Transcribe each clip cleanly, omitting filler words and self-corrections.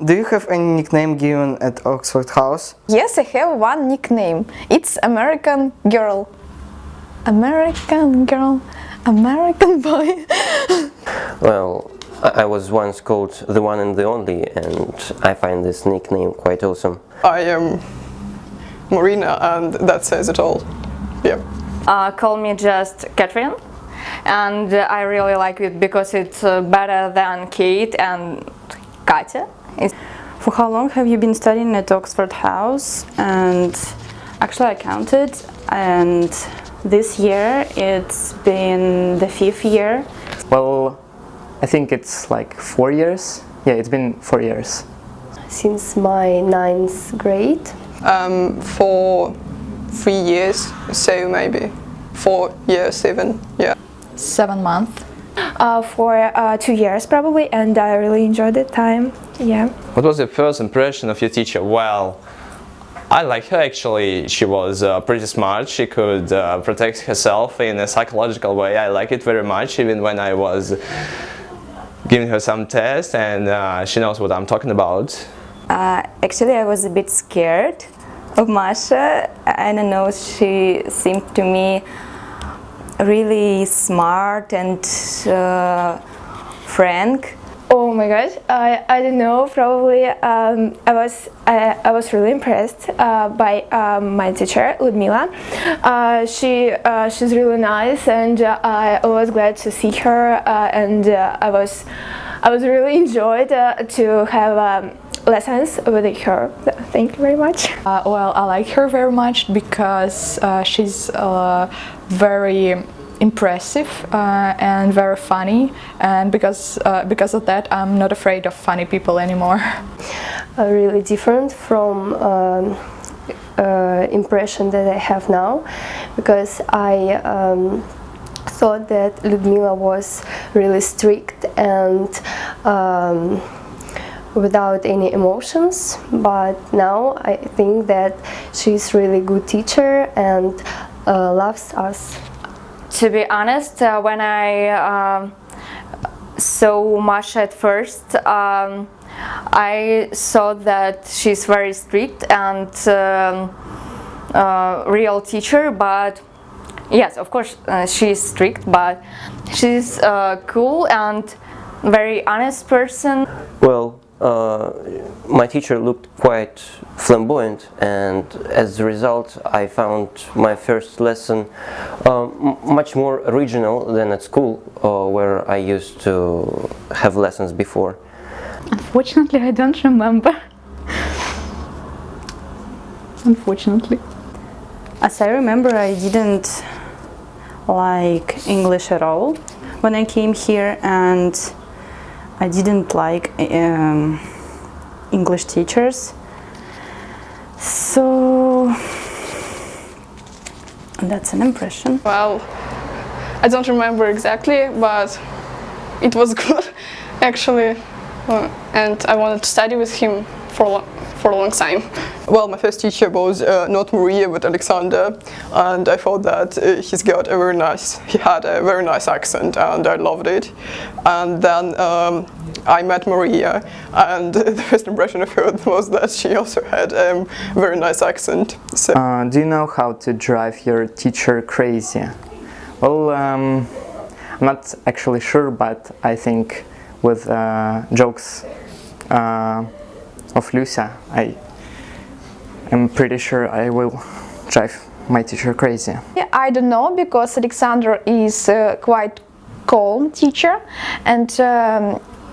Do you have any nickname given at Okсфорд Хаус? Yes, I have one nickname. It's American Girl. American Girl, American Boy. Well, I was once called the one and the only, and I find this nickname quite awesome. I am Marina, and that says it all. Yeah. Call me just Catherine, and I really like it because it's better than Kate and Katya. For how long have you been studying at Okсфорд House? And actually I counted, and this year it's been the 5th year. Well, I think it's like 4 years. Yeah, it's been 4 years. Since my 9th grade. For 3 years, so maybe 4 years, 7, yeah. 7 months. For 2 years probably, and I really enjoyed the time. Yeah. What was your first impression of your teacher? Well, I like her actually. She was pretty smart. She could protect herself in a psychological way. I like it very much, even when I was giving her some tests, and she knows what I'm talking about. Actually, I was a bit scared of Masha. I don't know, she seemed to me really smart and frank. Oh my gosh, I don't know. Probably I was really impressed by my teacher Ludmila. She's really nice, and I was glad to see her. And I was really enjoyed to have lessons with her. Thank you very much. Well, I like her very much because she's very impressive and very funny, and because of that I'm not afraid of funny people anymore. Really different from impression that I have now, because I thought that Ludmila was really strict and without any emotions, but now I think that she's really good teacher and loves us. To be honest, when I saw Masha at first, I saw that she's very strict and real teacher, but yes, of course she's strict, but she's cool and very honest person. Well, my teacher looked quite flamboyant, and as a result I found my first lesson much more original than at school, where I used to have lessons before. Unfortunately, I don't remember. Unfortunately. As I remember, I didn't like English at all when I came here, and I didn't like English teachers. So that's an impression. Well, I don't remember exactly, but it was good actually, and I wanted to study with him for a long time. Well, my first teacher was not Maria but Alexander, and I thought that he had a very nice accent, and I loved it. And then I met Maria, and the first impression of her was that she also had a very nice accent. So. Do you know how to drive your teacher crazy? Well, I'm not actually sure, but I think with jokes of Lucia, I'm pretty sure I will drive my teacher crazy. Yeah, I don't know, because Alexander is quite calm teacher, and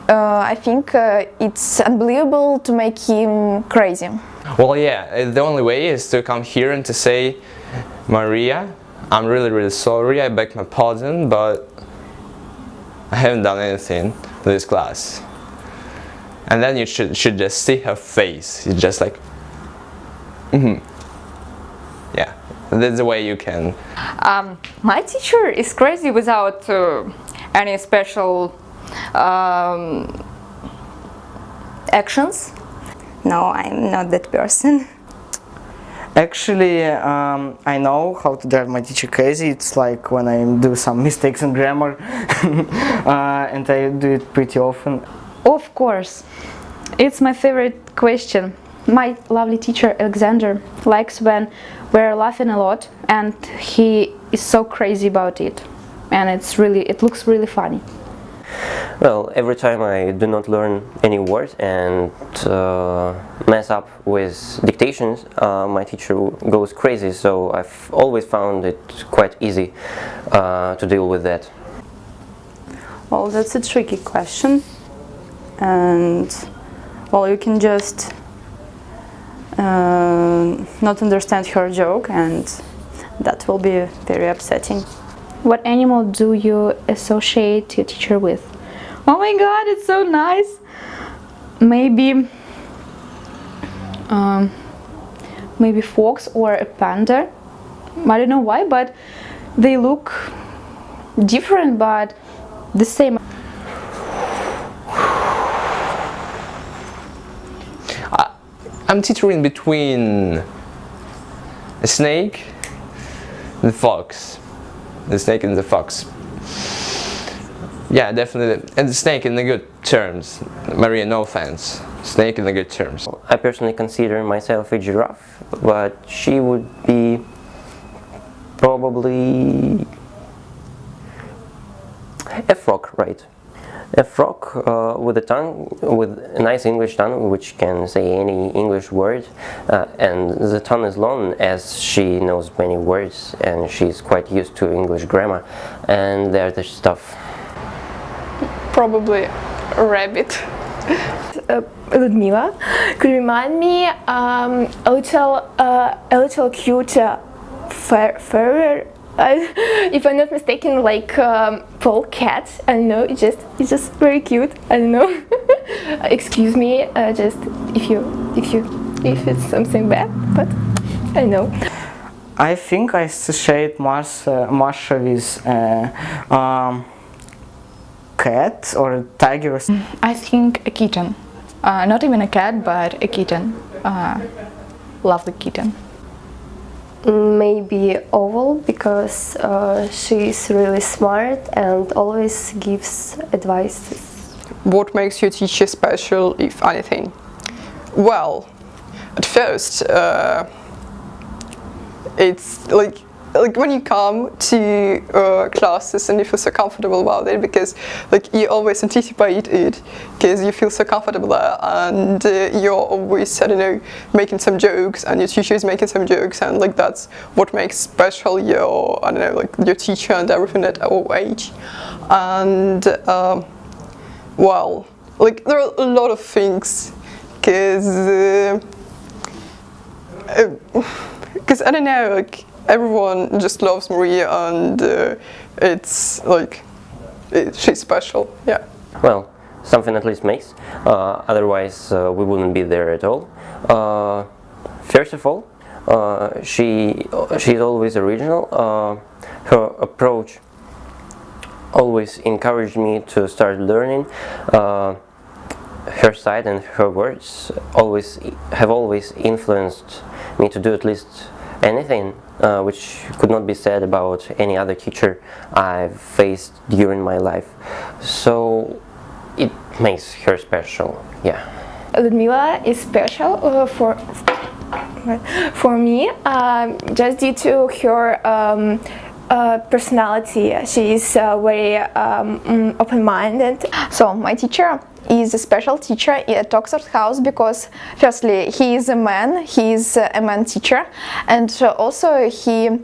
I think it's unbelievable to make him crazy. Well, yeah, the only way is to come here and to say, Maria, I'm really sorry, I beg my pardon, but I haven't done anything to this class. And then you should just see her face. It's just like, yeah, that's the way you can. My teacher is crazy without any special actions. No, I'm not that person. Actually, I know how to drive my teacher crazy. It's like when I do some mistakes in grammar, and I do it pretty often. Of course, It's my favorite question. My lovely teacher Alexander likes when we're laughing a lot, and he is so crazy about it, and it looks really funny. Well, every time I do not learn any word and mess up with dictations, my teacher goes crazy, so I've always found it quite easy to deal with that. Well, that's a tricky question, and well, you can just not understand her joke, and that will be very upsetting. What animal do you associate your teacher with? Oh my god, it's so nice! Maybe fox or a panda. I don't know why, but they look different but the same. I'm teetering between a snake and the fox. The snake and the fox. Yeah, definitely. And the snake in the good terms. Maria, no offense. Snake in the good terms. I personally consider myself a giraffe, but she would be probably a frog, right? A frog with a tongue, with a nice English tongue, which can say any English word, and the tongue is long as she knows many words and she's quite used to English grammar and the other stuff. Probably a rabbit. Ludmila could remind me a little cute furry. If I'm not mistaken, like pole cat. I don't know. It's just very cute. I don't know. Excuse me. Just if it's something bad, but I know. I think I associate Masha with cat or a tiger. I think a kitten. Not even a cat, but a kitten. Lovely kitten. Maybe Oval, because she's really smart and always gives advice. What makes your teacher special, if anything? Well, at first, it's like when you come to classes and you feel so comfortable about it, because like you always anticipate it because you feel so comfortable there, and you're always, I don't know, making some jokes, and your teacher is making some jokes, and like that's what makes special your, I don't know, like your teacher and everything at our age. And well, like there are a lot of things, because I don't know, like everyone just loves Maria, and it's like she's special. Yeah. Well, something at least makes. Otherwise, we wouldn't be there at all. First of all, she's always original. Her approach always encouraged me to start learning. Her side and her words have always influenced me to do at least anything, which could not be said about any other teacher I've faced during my life. So it makes her special, yeah. Ludmila is special for me just due to her personality. She is very open-minded. So my teacher is a special teacher at Okford Haus because firstly he is a man teacher, and also he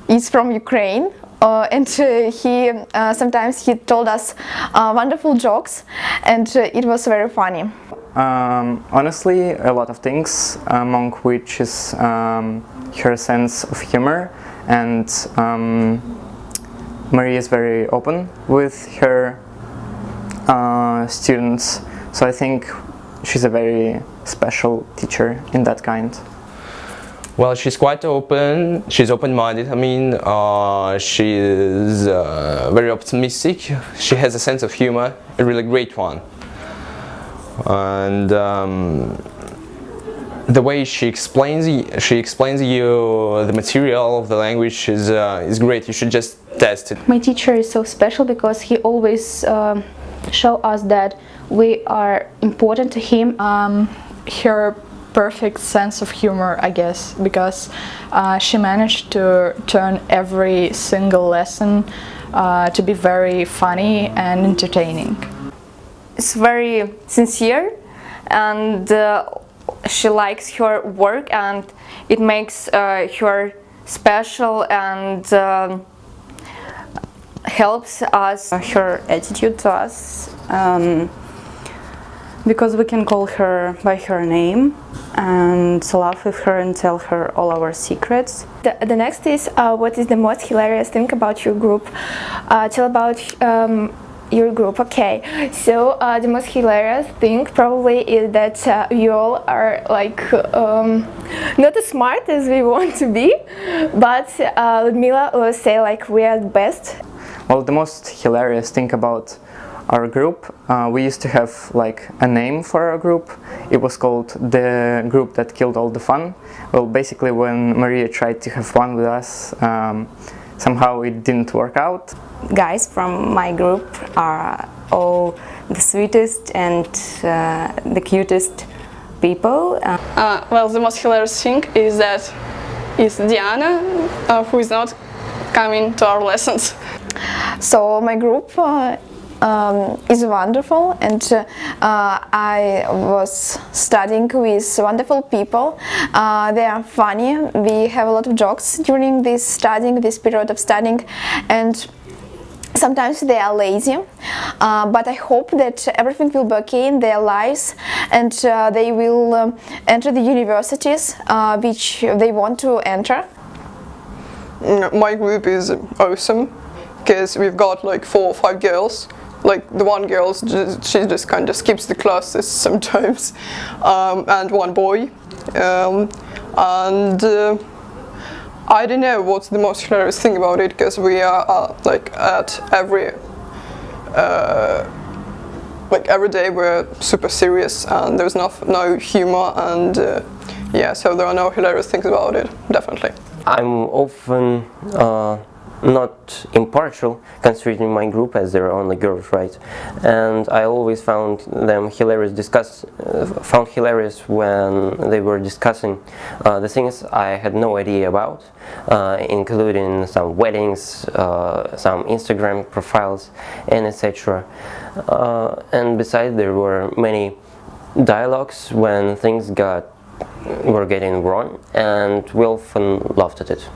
is from Ukraine, and he sometimes he told us wonderful jokes, and it was very funny. Honestly, a lot of things, among which is her sense of humor, and Maria is very open with her students, so I think she's a very special teacher in that kind. Well, she's quite open, she's open-minded, I mean, she is very optimistic, she has a sense of humor, a really great one. And the way she explains you the material of the language is great. You should just test it. My teacher is so special because he always show us that we are important to him. Her perfect sense of humor, I guess, because she managed to turn every single lesson to be very funny and entertaining. It's very sincere, and she likes her work, and it makes her special and helps us. Her attitude to us, because we can call her by her name and laugh with her and tell her all our secrets. The next is what is the most hilarious thing about your group? Tell about your group. Okay, so the most hilarious thing probably is that you all are like not as smart as we want to be, but Ludmila will say like we are the best. Well, the most hilarious thing about our group, we used to have like a name for our group. It was called the group that killed all the fun. Well, basically when Maria tried to have fun with us, somehow it didn't work out. Guys from my group are all the sweetest and the cutest people. Well, the most hilarious thing is that it's Diana who is not coming to our lessons. So my group is wonderful, and I was studying with wonderful people. They are funny. We have a lot of jokes during this period of studying, and sometimes they are lazy, but I hope that everything will be okay in their lives, and they will enter the universities which they want to enter. My group is awesome because we've got like 4 or 5 girls. Like the one girl, she just kind of skips the classes sometimes, and one boy, and I don't know what's the most hilarious thing about it, because we are like at every day we're super serious and there's no humor, and yeah, so there are no hilarious things about it, definitely. I'm often not impartial, considering my group as they're only girls, right? And I always found them hilarious. Found hilarious when they were discussing the things I had no idea about, including some weddings, some Instagram profiles, and etc. And besides, there were many dialogues when things were getting wrong, and we often laughed at it.